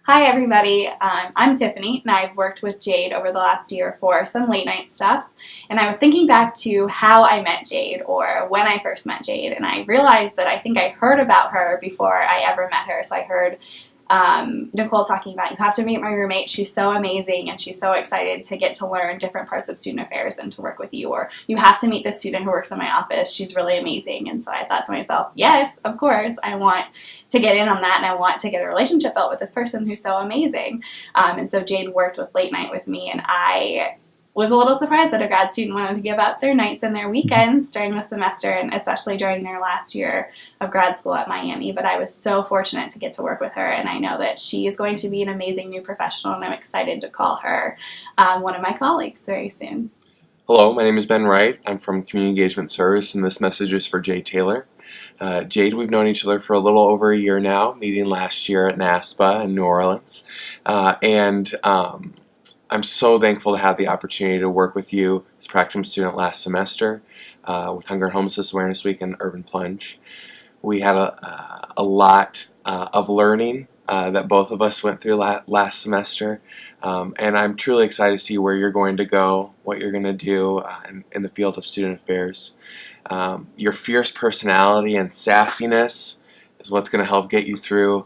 Hi everybody, I'm Tiffany and I've worked with Jade over the last year for some late night stuff, and I was thinking back to how I met Jade or when I first met Jade, and I realized that I think I heard about her before I ever met her. So I heard Nicole talking about, you have to meet my roommate, she's so amazing and she's so excited to get to learn different parts of student affairs and to work with you, or you have to meet this student who works in my office, she's really amazing. And so I thought to myself, yes, of course, I want to get in on that and I want to get a relationship built with this person who's so amazing. And so Jade worked with Late Night with me, and I was a little surprised that a grad student wanted to give up their nights and their weekends during the semester, and especially during their last year of grad school at Miami. But I was so fortunate to get to work with her, and I know that she is going to be an amazing new professional, and I'm excited to call her one of my colleagues very soon. Hello, my name is Ben Wright. I'm from Community Engagement Service, and this message is for Jade Taylor. Jade, we've known each other for a little over a year now, meeting last year at NASPA in New Orleans. I'm so thankful to have the opportunity to work with you as a practicum student last semester with Hunger and Homelessness Awareness Week and Urban Plunge. We had a lot of learning that both of us went through last semester, and I'm truly excited to see where you're going to go, what you're going to do in the field of student affairs. Your fierce personality and sassiness is what's going to help get you through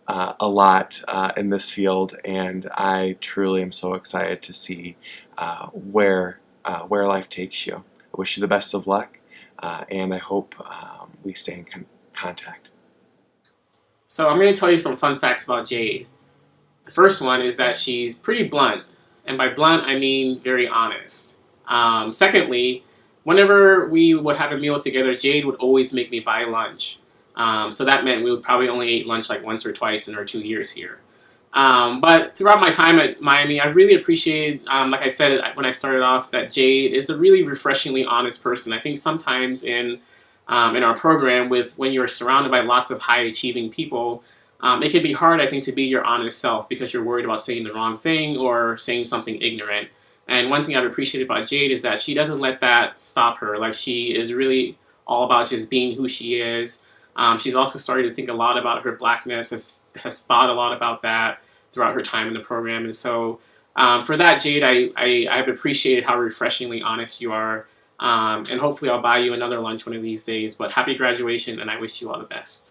a lot in this field, and I truly am so excited to see where life takes you. I wish you the best of luck, and I hope we stay in contact. So I'm going to tell you some fun facts about Jade. The first one is that she's pretty blunt, and by blunt I mean very honest. Secondly, whenever we would have a meal together, Jade would always make me buy lunch. So that meant we would probably only eat lunch like once or twice in our 2 years here. But throughout my time at Miami, I really appreciated, like I said when I started off, that Jade is a really refreshingly honest person. I think sometimes in our program, when you're surrounded by lots of high-achieving people, it can be hard, I think, to be your honest self because you're worried about saying the wrong thing or saying something ignorant. And one thing I've appreciated about Jade is that she doesn't let that stop her. Like, she is really all about just being who she is. She's also started to think a lot about her blackness, has thought a lot about that throughout her time in the program. And so for that, Jade, I've appreciated how refreshingly honest you are. And hopefully I'll buy you another lunch one of these days. But happy graduation, and I wish you all the best.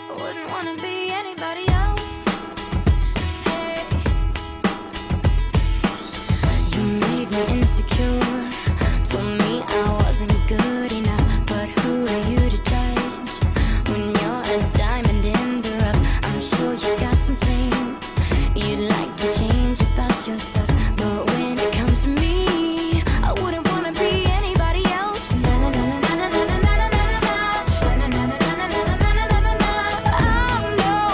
Wouldn't wanna be anybody else. Hey, you made me insecure, told me I wasn't good enough. But who are you to judge when you're a diamond in the rough? I'm sure you got some things you'd like to change about yourself, but when it comes to me, I wouldn't wanna be anybody else. Na na na na na na na na na na na na na na na na na na na. I'm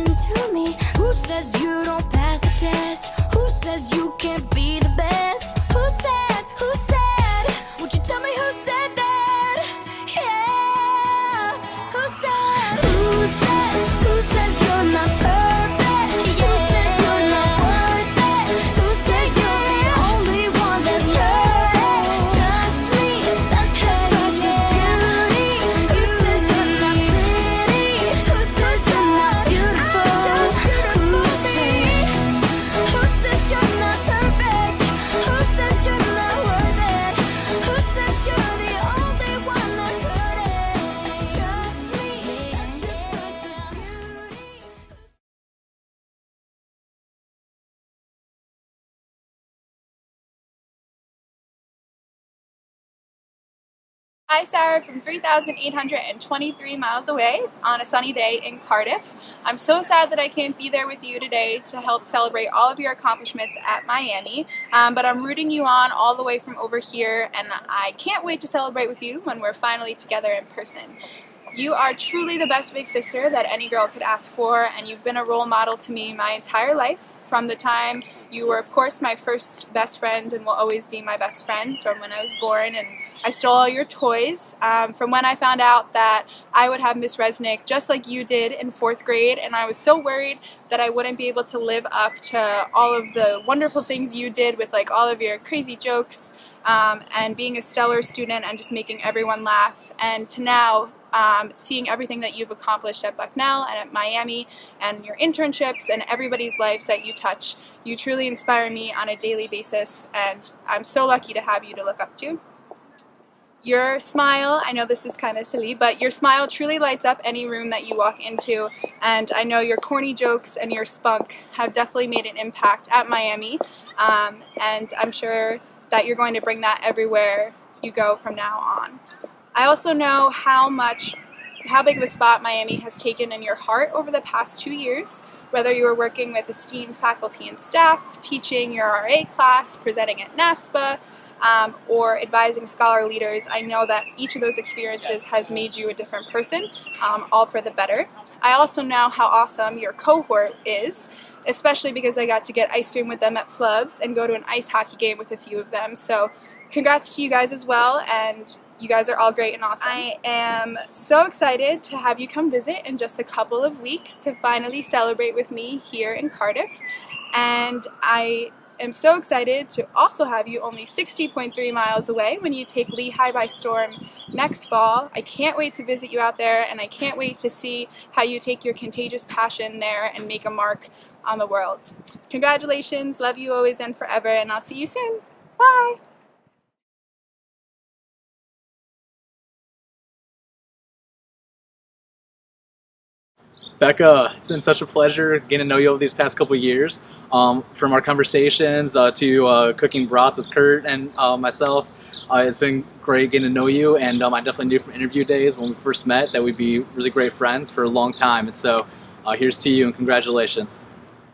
listen to me? Who says you don't pass the test? Who says you can't be the best? Who said, would you tell me who said that? Yeah, who says you're not perfect? Who says you're not worth it? Who says you're the only one that's perfect? Trust me, that's the price of beauty. Who says you're not pretty? Who says you're not beautiful? Who says you're not perfect? Who says you're not worth it? Who says you're the only one that's hurt it? Trust me, that's the price of beauty. Hi, Sarah from 3,823 miles away on a sunny day in Cardiff. I'm so sad that I can't be there with you today to help celebrate all of your accomplishments at Miami, but I'm rooting you on all the way from over here, and I can't wait to celebrate with you when we're finally together in person. You are truly the best big sister that any girl could ask for, and you've been a role model to me my entire life. From the time you were, of course, my first best friend and will always be my best friend from when I was born, and I stole all your toys. From when I found out that I would have Miss Resnick just like you did in 4th grade, and I was so worried that I wouldn't be able to live up to all of the wonderful things you did with like all of your crazy jokes and being a stellar student and just making everyone laugh, and to now seeing everything that you've accomplished at Bucknell and at Miami and your internships and everybody's lives that you touch. You truly inspire me on a daily basis, and I'm so lucky to have you to look up to. Your smile, I know this is kind of silly, but your smile truly lights up any room that you walk into, and I know your corny jokes and your spunk have definitely made an impact at Miami, and I'm sure that you're going to bring that everywhere you go from now on. I also know how big of a spot Miami has taken in your heart over the past 2 years, whether you were working with esteemed faculty and staff, teaching your RA class, presenting at NASPA, or advising scholar leaders. I know that each of those experiences has made you a different person, all for the better. I also know how awesome your cohort is, especially because I got to get ice cream with them at Flubs and go to an ice hockey game with a few of them. So congrats to you guys as well, and you guys are all great and awesome. I am so excited to have you come visit in just a couple of weeks to finally celebrate with me here in Cardiff, and I am so excited to also have you only 60.3 miles away when you take Lehigh by storm next fall. I can't wait to visit you out there, and I can't wait to see how you take your contagious passion there and make a mark on the world. Congratulations, love you always and forever, and I'll see you soon. Bye! Becca, it's been such a pleasure getting to know you over these past couple of years. From our conversations to cooking broths with Kurt and myself, it's been great getting to know you, and I definitely knew from interview days when we first met that we'd be really great friends for a long time, and so here's to you and congratulations.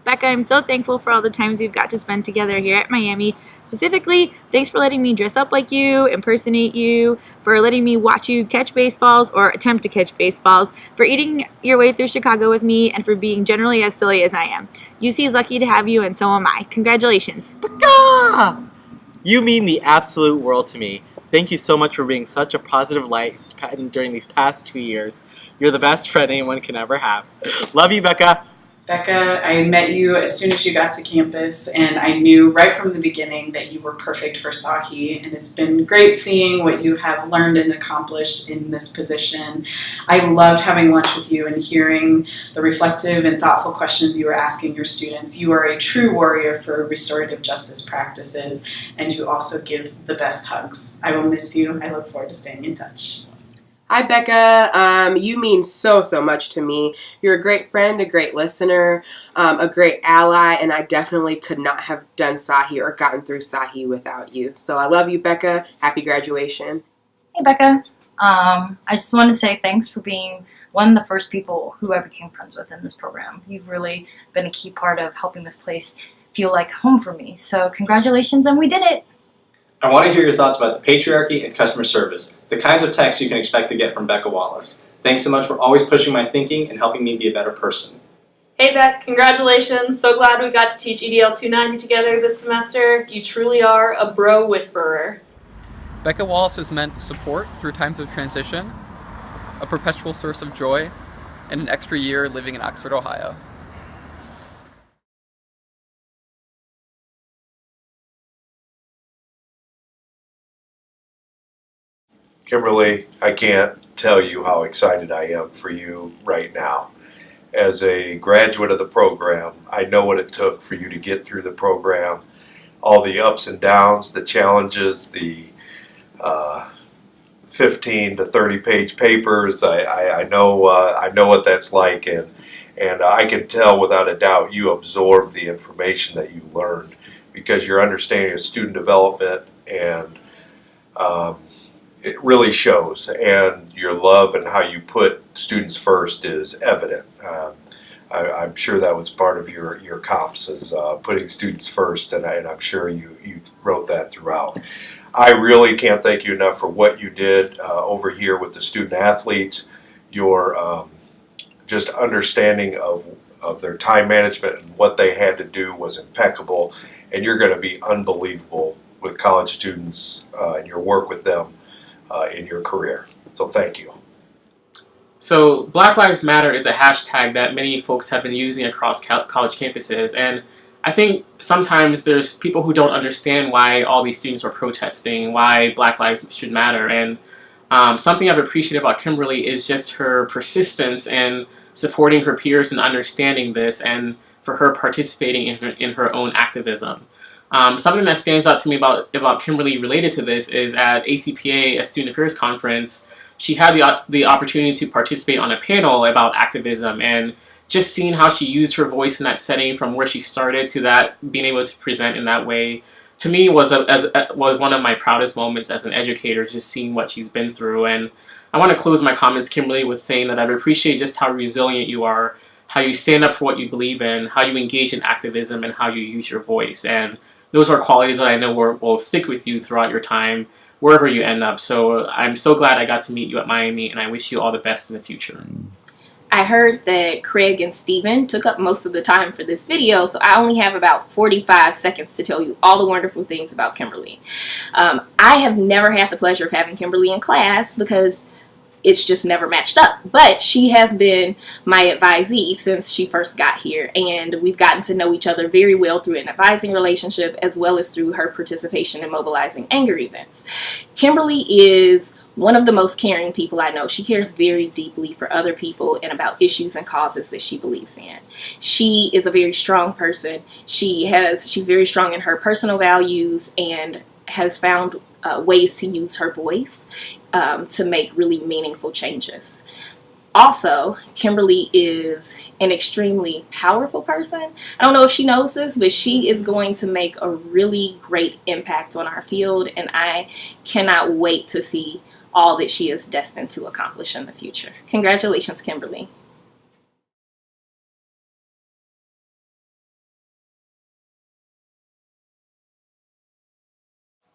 Becca, I'm so thankful for all the times we've got to spend together here at Miami. Specifically, thanks for letting me dress up like you, impersonate you, for letting me watch you catch baseballs or attempt to catch baseballs, for eating your way through Chicago with me, and for being generally as silly as I am. UC is lucky to have you, and so am I. Congratulations. Becca! You mean the absolute world to me. Thank you so much for being such a positive light during these past 2 years. You're the best friend anyone can ever have. Love you, Becca. Becca, I met you as soon as you got to campus, and I knew right from the beginning that you were perfect for Sahi, and it's been great seeing what you have learned and accomplished in this position. I loved having lunch with you and hearing the reflective and thoughtful questions you were asking your students. You are a true warrior for restorative justice practices, and you also give the best hugs. I will miss you. I look forward to staying in touch. Hi, Becca. You mean so much to me. You're a great friend, a great listener, a great ally, and I definitely could not have done Sahi or gotten through Sahi without you. So I love you, Becca. Happy graduation. Hey, Becca. I just want to say thanks for being one of the first people who I became friends with in this program. You've really been a key part of helping this place feel like home for me. So congratulations, and we did it. I want to hear your thoughts about the patriarchy and customer service, the kinds of texts you can expect to get from Becca Wallace. Thanks so much for always pushing my thinking and helping me be a better person. Hey Beck, congratulations. So glad we got to teach EDL 290 together this semester. You truly are a bro whisperer. Becca Wallace has meant support through times of transition, a perpetual source of joy, and an extra year living in Oxford, Ohio. Kimberly, I can't tell you how excited I am for you right now. As a graduate of the program, I know what it took for you to get through the program, all the ups and downs, the challenges, the 15 to 30 page papers. I know what that's like, and I can tell without a doubt you absorbed the information that you learned because your understanding of student development and it really shows, and your love and how you put students first is evident. I'm sure that was part of your comps, is putting students first, and I'm sure you wrote that throughout. I really can't thank you enough for what you did over here with the student athletes. Your just understanding of their time management and what they had to do was impeccable, and you're going to be unbelievable with college students and your work with them in your career. So thank you. So Black Lives Matter is a hashtag that many folks have been using across college campuses, and I think sometimes there's people who don't understand why all these students are protesting, why Black lives should matter, and something I've appreciated about Kimberly is just her persistence in supporting her peers and understanding this, and for her participating in her own activism. Something that stands out to me about Kimberly related to this is at ACPA, a Student Affairs Conference, she had the opportunity to participate on a panel about activism, and just seeing how she used her voice in that setting from where she started to that being able to present in that way, to me was one of my proudest moments as an educator, just seeing what she's been through. And I want to close my comments, Kimberly, with saying that I appreciate just how resilient you are, how you stand up for what you believe in, how you engage in activism, and how you use your voice. And those are qualities that I know will stick with you throughout your time, wherever you end up. So I'm so glad I got to meet you at Miami, and I wish you all the best in the future. I heard that Craig and Steven took up most of the time for this video, so I only have about 45 seconds to tell you all the wonderful things about Kimberly. I have never had the pleasure of having Kimberly in class because it's just never matched up, but she has been my advisee since she first got here, and we've gotten to know each other very well through an advising relationship as well as through her participation in mobilizing anger events. Kimberly is one of the most caring people I know. She cares very deeply for other people and about issues and causes that she believes in. She is a very strong person. She's very strong in her personal values and has found ways to use her voice to make really meaningful changes. Also, Kimberly is an extremely powerful person. I don't know if she knows this, but she is going to make a really great impact on our field, and I cannot wait to see all that she is destined to accomplish in the future. Congratulations, Kimberly.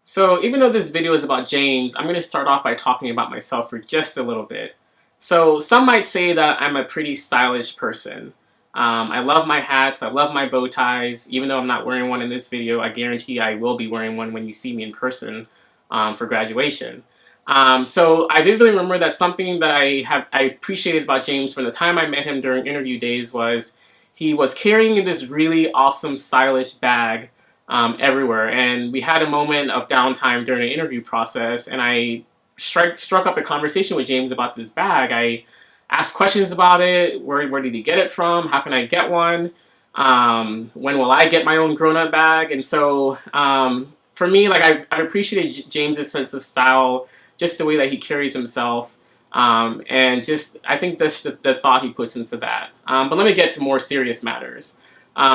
So even though this video is about James, I'm going to start off by talking about myself for just a little bit. So some might say that I'm a pretty stylish person. I love my hats, I love my bow ties. Even though I'm not wearing one in this video, I guarantee I will be wearing one when you see me in person for graduation. So I vividly remember that something that I appreciated about James from the time I met him during interview days was he was carrying this really awesome, stylish bag everywhere. And we had a moment of downtime during the interview process, and I struck up a conversation with James about this bag. I asked questions about it. Where did he get it from? How can I get one? When will I get my own grown-up bag? And so for me, like I appreciated James's sense of style, just the way that he carries himself, and just I think that's the thought he puts into that. But let me get to more serious matters.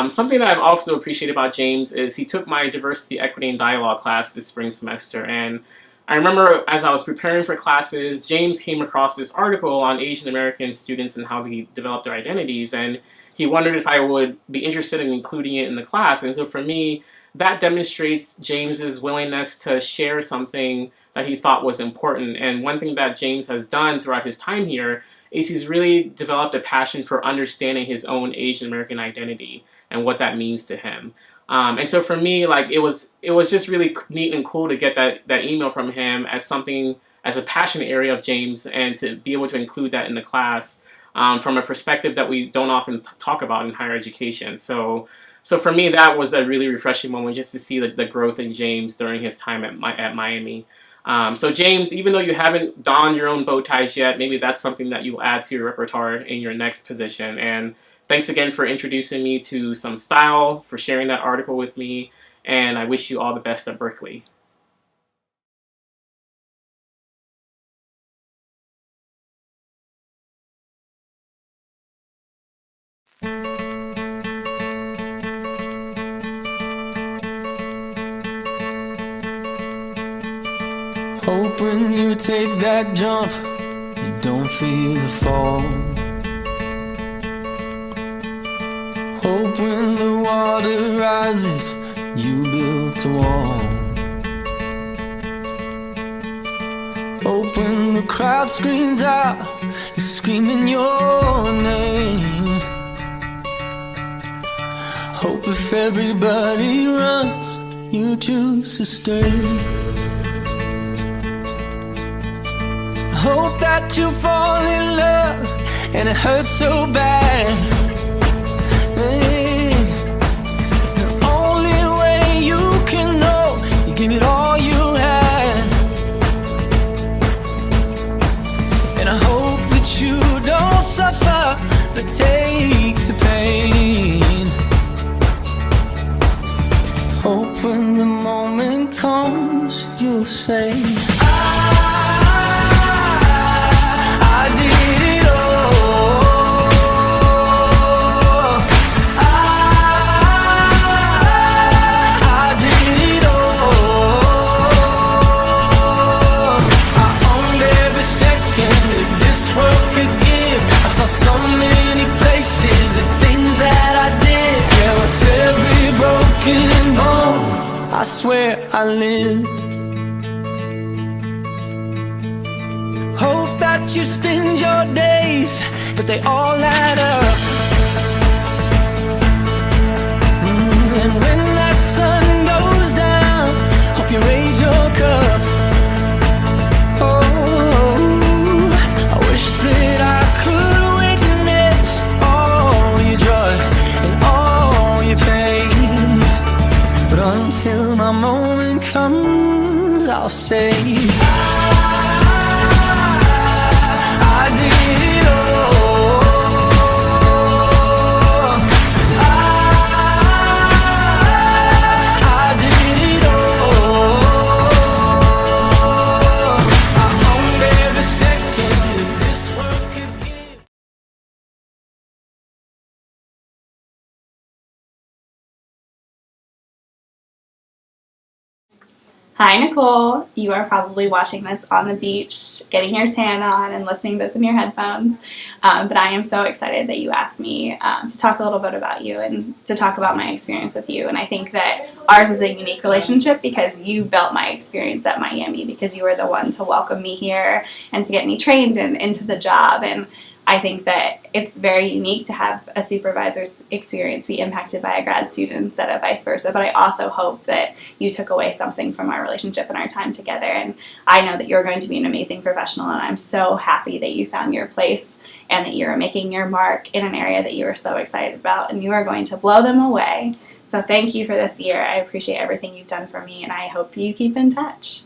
Something that I've also appreciated about James is he took my diversity, equity, and dialogue class this spring semester, and I remember as I was preparing for classes, James came across this article on Asian American students and how they develop their identities, and he wondered if I would be interested in including it in the class. And so for me, that demonstrates James's willingness to share something that he thought was important. And one thing that James has done throughout his time here AC's really developed a passion for understanding his own Asian American identity and what that means to him. And so for me, like it was just really neat and cool to get that email from him as a passion area of James, and to be able to include that in the class from a perspective that we don't often talk about in higher education. So for me, that was a really refreshing moment, just to see the growth in James during his time at Miami. So James, even though you haven't donned your own bow ties yet, maybe that's something that you'll add to your repertoire in your next position. And thanks again for introducing me to some style, for sharing that article with me, and I wish you all the best at Berkeley. Hope when you take that jump, you don't feel the fall. Hope when the water rises, you built a wall. Hope when the crowd screams out, you're screaming your name. Hope if everybody runs, you choose to stay. Hope that you fall in love and it hurts so bad. Hey, the only way you can know, you give it all you had. And I hope that you don't suffer, but take the pain. Hope when the moment comes, you'll say, I swear I lived. Hope that you spend your days, but they all add up. And when that sun goes down, hope you raise your cup. Oh, I wish that I could witness all your joy and all your pain. But until my moment comes, I'll say I did it all. I did it all. I owned every second that this world could give. Hi, Nicole. You are probably watching this on the beach, getting your tan on and listening to this in your headphones. But I am so excited that you asked me to talk a little bit about you and to talk about my experience with you. And I think that ours is a unique relationship because you built my experience at Miami, because you were the one to welcome me here and to get me trained and into the job. And I think that it's very unique to have a supervisor's experience be impacted by a grad student instead of vice versa. But I also hope that you took away something from our relationship and our time together. And I know that you're going to be an amazing professional, and I'm so happy that you found your place and that you're making your mark in an area that you are so excited about, and you are going to blow them away. So thank you for this year. I appreciate everything you've done for me, and I hope you keep in touch.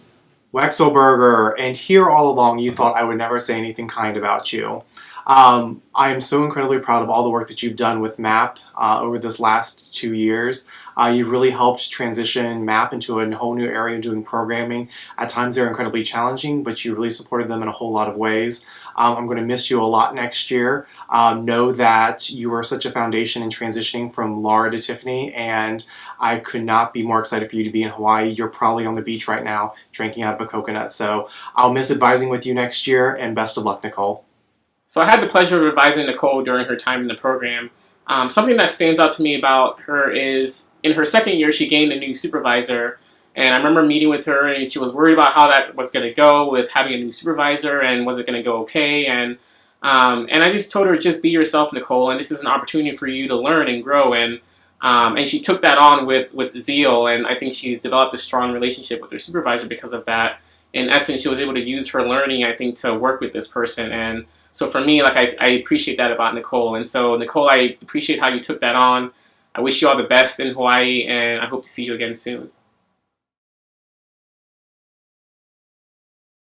Wexelberger, and here all along you thought I would never say anything kind about you. I am so incredibly proud of all the work that you've done with MAP over this last 2 years. You've really helped transition MAP into a whole new area of doing programming. At times they're incredibly challenging, but you really supported them in a whole lot of ways. I'm going to miss you a lot next year. Know that you are such a foundation in transitioning from Laura to Tiffany, and I could not be more excited for you to be in Hawaii. You're probably on the beach right now drinking out of a coconut. So I'll miss advising with you next year, and best of luck, Nicole. So I had the pleasure of advising Nicole during her time in the program. Something that stands out to me about her is in her second year, she gained a new supervisor. And I remember meeting with her, and she was worried about how that was going to go with having a new supervisor, and was it going to go okay. And And I just told her, just be yourself, Nicole, and this is an opportunity for you to learn and grow. And she took that on with zeal, and I think she's developed a strong relationship with her supervisor because of that. In essence, she was able to use her learning, I think, to work with this person. And so for me, like, I appreciate that about Nicole. And so, Nicole, I appreciate how you took that on. I wish you all the best in Hawaii, and I hope to see you again soon.